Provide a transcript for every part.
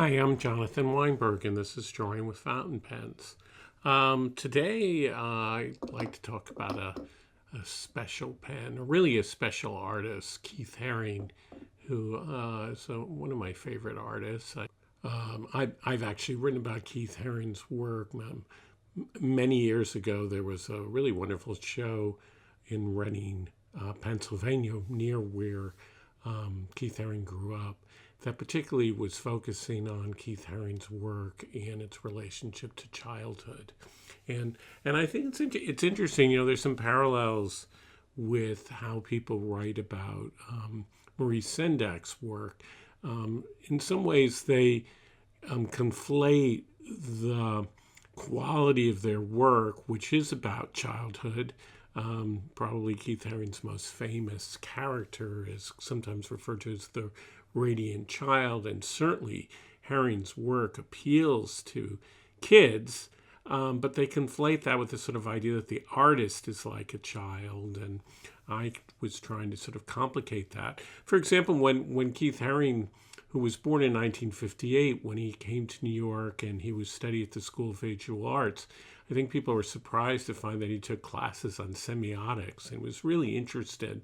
Hi, I'm Jonathan Weinberg, and this is Drawing with Fountain Pens. Today, I'd like to talk about a special pen, really a special artist, Keith Haring, who is one of my favorite artists. I've actually written about Keith Haring's work. Many years ago, there was a really wonderful show in Reading, Pennsylvania, near where Keith Haring grew up, that particularly was focusing on Keith Haring's work and its relationship to childhood. And I think it's interesting, there's some parallels with how people write about Maurice Sendak's work. In some ways, they conflate the quality of their work, which is about childhood. Probably Keith Haring's most famous character is sometimes referred to as the radiant child, and certainly Haring's work appeals to kids, but they conflate that with the sort of idea that the artist is like a child, and I was trying to sort of complicate that. For example, when Keith Haring, who was born in 1958, when he came to New York and he was studying at the School of Visual Arts, I think people were surprised to find that he took classes on semiotics and was really interested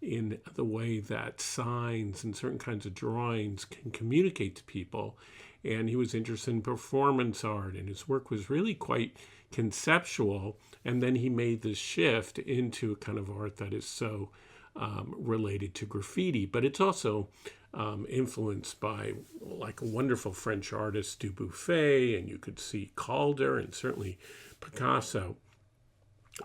in the way that signs and certain kinds of drawings can communicate to people. And he was interested in performance art, and his work was really quite conceptual. And then he made this shift into a kind of art that is so related to graffiti, but it's also influenced by like a wonderful French artist, Dubuffet, and you could see Calder and certainly Picasso.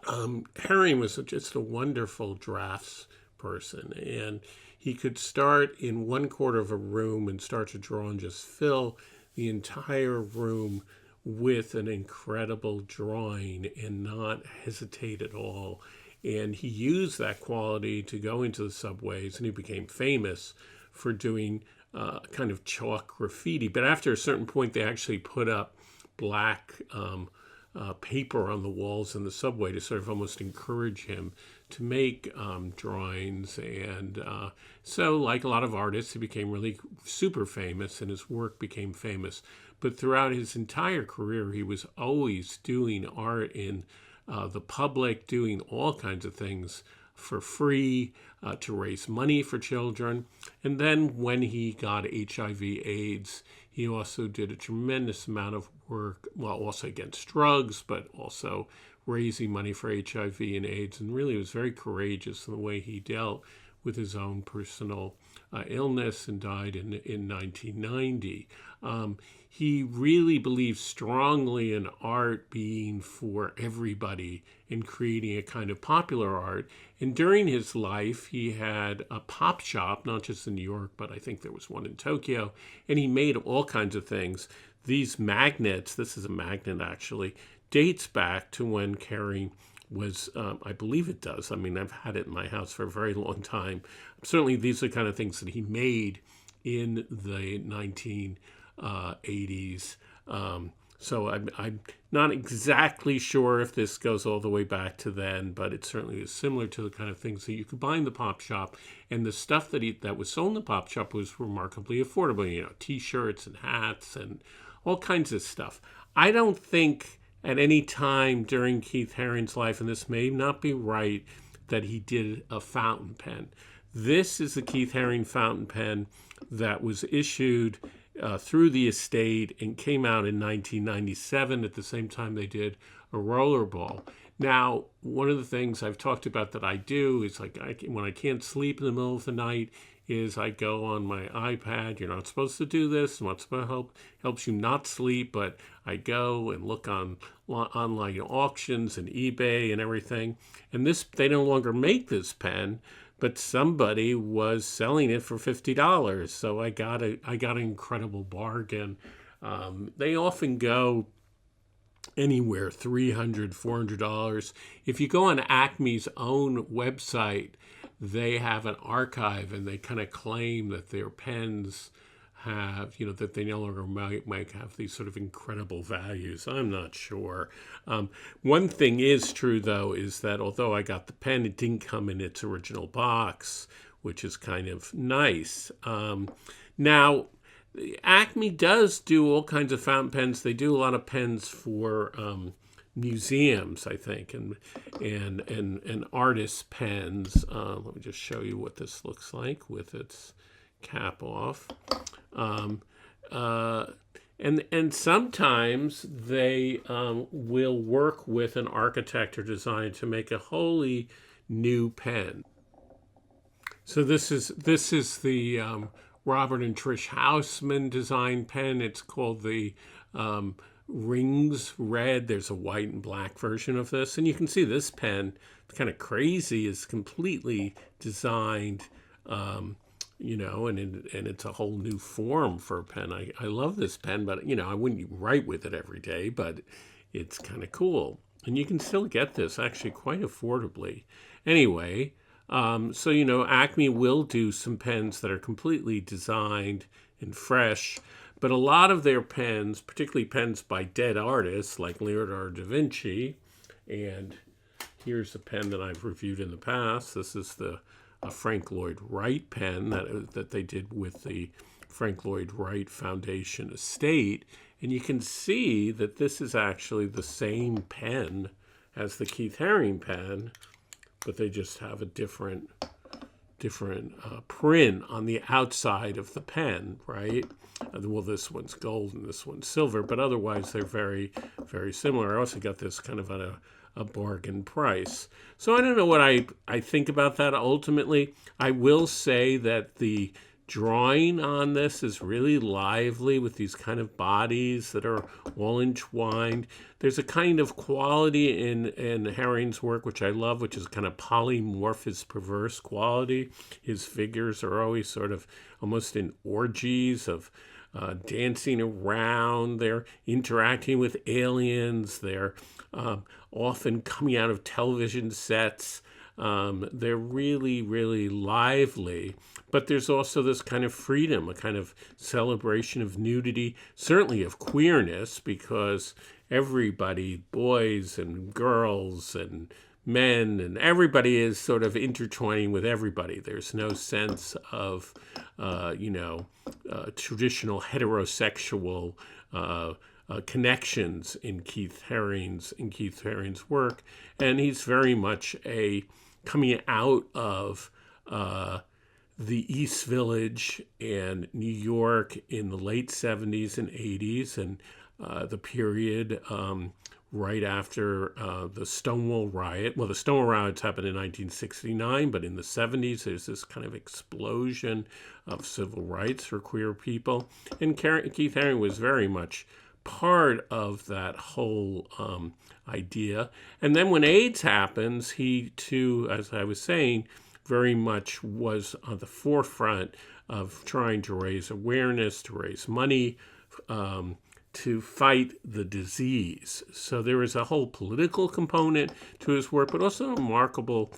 Haring was just a wonderful drafts person, and he could start in one corner of a room and start to draw and just fill the entire room with an incredible drawing and not hesitate at all. And he used that quality to go into the subways, and he became famous for doing kind of chalk graffiti. But after a certain point, they actually put up black paper on the walls in the subway to sort of almost encourage him to make drawings. And so, like a lot of artists, he became really super famous, and his work became famous. But throughout his entire career, he was always doing art in the public, doing all kinds of things for free to raise money for children. And then when he got HIV/AIDS, he also did a tremendous amount of work, well, also against drugs, but also raising money for HIV and AIDS, and really was very courageous in the way he dealt with his own personal illness, and died in 1990. He really believed strongly in art being for everybody and creating a kind of popular art. And during his life, he had a pop shop, not just in New York, but I think there was one in Tokyo, and he made all kinds of things. These magnets, this is a magnet actually, dates back to when Haring was, I believe it does. I mean, I've had it in my house for a very long time. Certainly, these are the kind of things that he made in the 1980s. So I'm not exactly sure if this goes all the way back to then, but it certainly is similar to the kind of things that you could buy in the pop shop. And the stuff that was sold in the pop shop was remarkably affordable, T-shirts and hats and all kinds of stuff. I don't think at any time during Keith Haring's life, and this may not be right, that he did a fountain pen. This is the Keith Haring fountain pen that was issued through the estate and came out in 1997 at the same time they did a rollerball. Now, one of the things I've talked about that I do is when I can't sleep in the middle of the night is I go on my iPad. You're not supposed to do this. What's supposed to helps you not sleep, but I go and look on online auctions and eBay and everything. And they no longer make this pen, but somebody was selling it for $50. So I got an incredible bargain. They often go anywhere $300, $400. If you go on Acme's own website, they have an archive, and they kind of claim that their pens have, that they no longer might have these sort of incredible values. I'm not sure. One thing is true, though, is that although I got the pen, it didn't come in its original box, which is kind of nice. Now, Acme does do all kinds of fountain pens. They do a lot of pens for museums, I think, and artists' pens. Let me just show you what this looks like with its cap off. And sometimes they will work with an architect or designer to make a wholly new pen. So this is the Robert and Trish Houseman design pen. It's called the Rings Red. There's a white and black version of this, and you can see this pen, it's kind of crazy, is completely designed. And it's a whole new form for a pen. I love this pen, but, I wouldn't write with it every day, but it's kind of cool. And you can still get this actually quite affordably. Anyway, so, Acme will do some pens that are completely designed and fresh, but a lot of their pens, particularly pens by dead artists like Leonardo da Vinci, and here's a pen that I've reviewed in the past. This is a Frank Lloyd Wright pen that they did with the Frank Lloyd Wright Foundation estate. And you can see that this is actually the same pen as the Keith Haring pen, but they just have a different print on the outside of the pen, right? Well, this one's gold and this one's silver, but otherwise they're very, very similar. I also got this kind of at a bargain price. So I don't know what I think about that ultimately. I will say that the drawing on this is really lively with these kind of bodies that are all entwined. There's a kind of quality in Haring's work, which I love, which is kind of polymorphous, perverse quality. His figures are always sort of almost in orgies of dancing around. They're interacting with aliens. They're often coming out of television sets. They're really, really lively. But there's also this kind of freedom, a kind of celebration of nudity, certainly of queerness, because everybody, boys and girls and men, and everybody is sort of intertwining with everybody. There's no sense of, traditional heterosexual connections in Keith Haring's work, and he's very much coming out of the East Village and New York in the late 70s and 80s, and the period right after the Stonewall riot. Well, the Stonewall riots happened in 1969, but in the 70s, there's this kind of explosion of civil rights for queer people. And Keith Haring was very much part of that whole idea. And then when AIDS happens, he too, as I was saying, very much was on the forefront of trying to raise awareness, to raise money, to fight the disease. So there is a whole political component to his work, but also a remarkable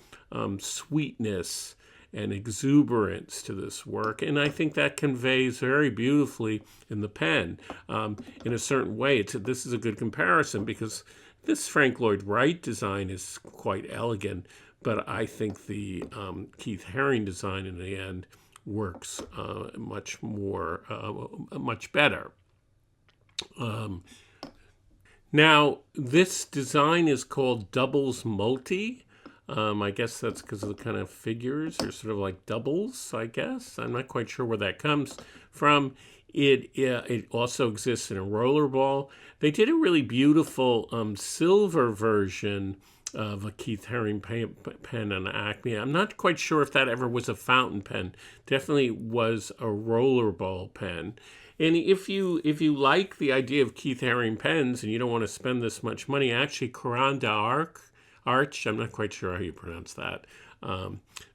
sweetness and exuberance to this work. And I think that conveys very beautifully in the pen. In a certain way, this is a good comparison because this Frank Lloyd Wright design is quite elegant, but I think the Keith Haring design in the end works much better. Now, this design is called Doubles Multi. I guess that's because of the kind of figures are sort of like doubles, I guess. I'm not quite sure where that comes from. It also exists in a rollerball. They did a really beautiful silver version of a Keith Haring pen on Acme. I'm not quite sure if that ever was a fountain pen. Definitely was a rollerball pen. And if you like the idea of Keith Haring pens and you don't want to spend this much money, actually Coran d'Arche, I'm not quite sure how you pronounce that,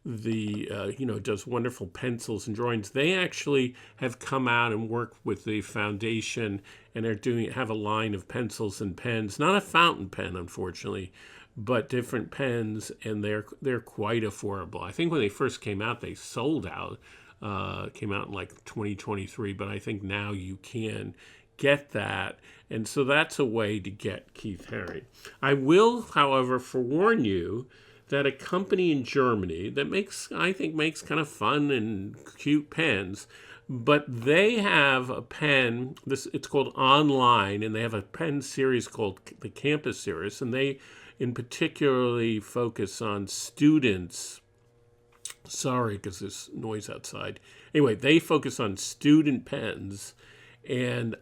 does wonderful pencils and drawings. They actually have come out and worked with the foundation and have a line of pencils and pens, not a fountain pen, unfortunately, but different pens, and they're quite affordable. I think when they first came out, they sold out. Came out in like 2023, but I think now you can get that. And so that's a way to get Keith Haring. I will, however, forewarn you that a company in Germany that I think makes kind of fun and cute pens, but they have a pen, it's called Online, and they have a pen series called the Campus series, and they in particularly focus on students. Sorry, because there's noise outside. Anyway, they focus on student pens, and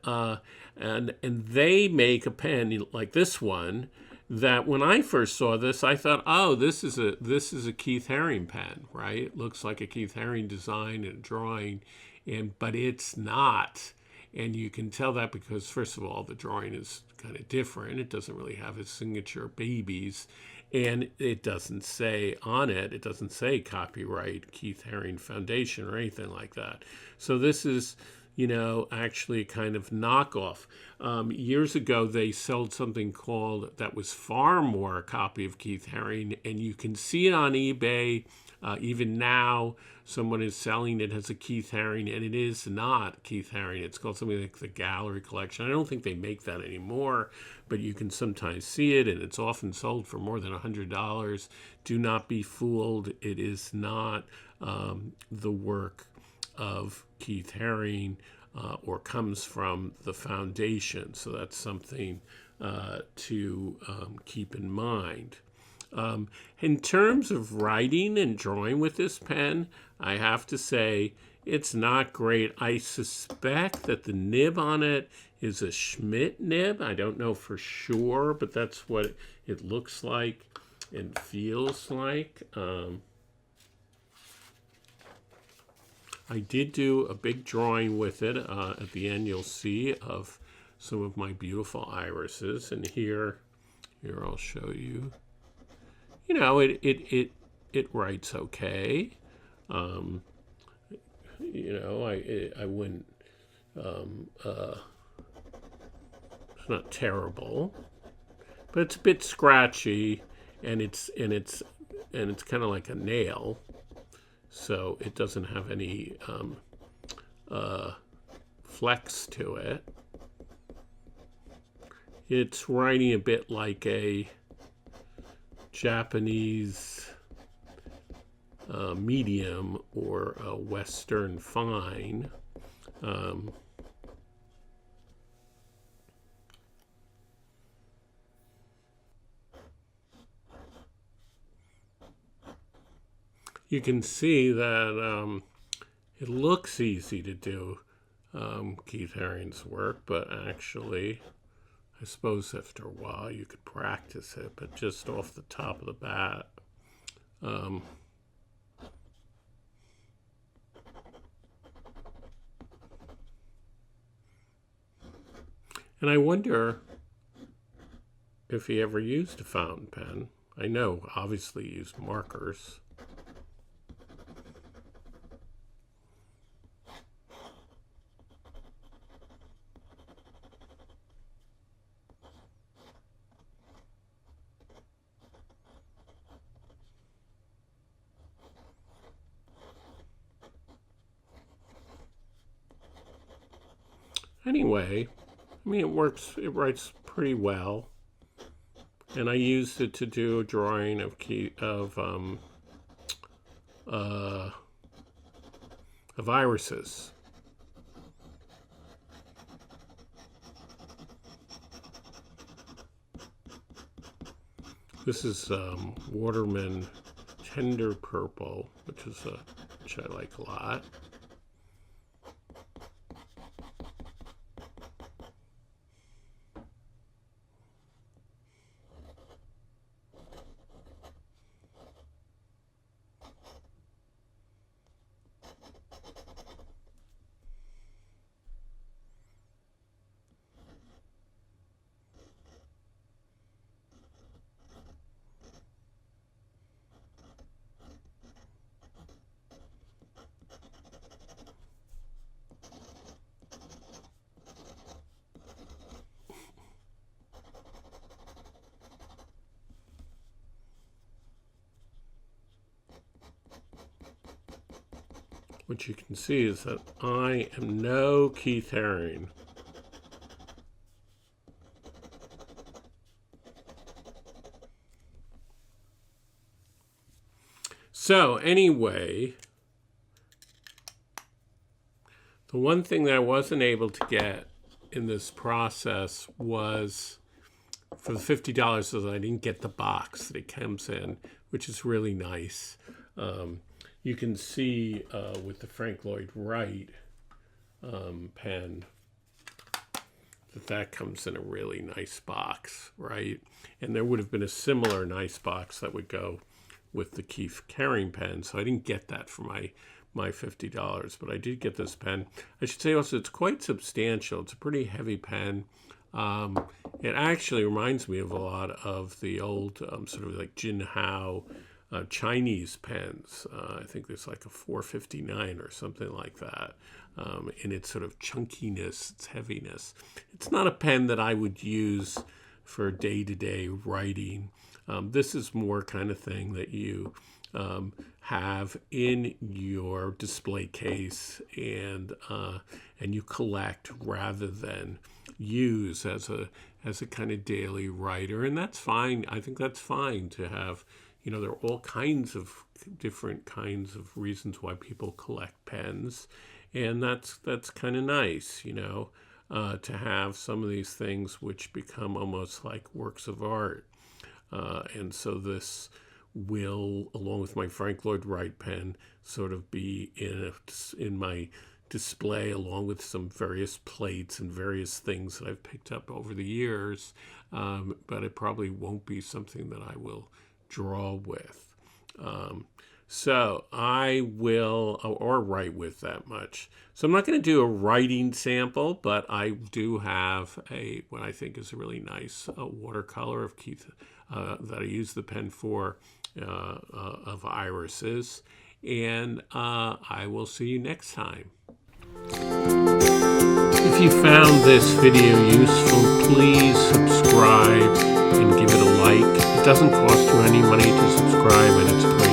they make a pen like this one. That when I first saw this, I thought, oh, this is a Keith Haring pen, right? It looks like a Keith Haring design and drawing, but it's not. And you can tell that because, first of all, the drawing is kind of different. It doesn't really have his signature babies. And it doesn't say on it, it doesn't say copyright Keith Haring Foundation or anything like that. So this is, actually kind of knockoff. Years ago, they sold something that was far more a copy of Keith Haring, and you can see it on eBay. Even now, someone is selling it as a Keith Haring, and it is not Keith Haring. It's called something like the Gallery Collection. I don't think they make that anymore, but you can sometimes see it, and it's often sold for more than $100. Do not be fooled. It is not the work of Keith Haring or comes from the foundation. So that's something to keep in mind. In terms of writing and drawing with this pen, I have to say it's not great. I suspect that the nib on it is a Schmidt nib. I don't know for sure, but that's what it looks like and feels like. I did do a big drawing with it. At the end, you'll see of some of my beautiful irises. And here I'll show you. It writes okay. I wouldn't. It's not terrible, but it's a bit scratchy, and it's kind of like a nail. So it doesn't have any flex to it. It's writing a bit like a Japanese medium or a Western fine. You can see that it looks easy to do Keith Haring's work, but actually, I suppose after a while you could practice it, but just off the top of the bat, and I wonder if he ever used a fountain pen. I know, obviously, he used markers. Anyway, it writes pretty well. And I used it to do a drawing of irises. This is Waterman Tender Purple, which I like a lot. What you can see is that I am no Keith Haring. So anyway, the one thing that I wasn't able to get in this process was, for the $50, is I didn't get the box that it comes in, which is really nice. You can see with the Frank Lloyd Wright pen that comes in a really nice box, right? And there would have been a similar nice box that would go with the Keith Haring pen, so I didn't get that for my $50, but I did get this pen. I should say also it's quite substantial. It's a pretty heavy pen. It actually reminds me of a lot of the old sort of like Jin Hao Chinese pens. I think there's like a 459 or something like that. In its sort of chunkiness, its heaviness. It's not a pen that I would use for day-to-day writing. This is more kind of thing that you have in your display case and you collect rather than use as a kind of daily writer, and that's fine. I think that's fine to have. You know, there are all kinds of different kinds of reasons why people collect pens, and that's kind of nice, you know, to have some of these things which become almost like works of art. And so this will, along with my Frank Lloyd Wright pen, sort of be in my display along with some various plates and various things that I've picked up over the years, but it probably won't be something that I will draw with. So I will, or write with that much. So I'm not going to do a writing sample, but I do have what I think is a really nice watercolor of Keith that I use the pen for, of irises. And I will see you next time. If you found this video useful, please subscribe and give it a like. It doesn't cost you any money to subscribe, and it's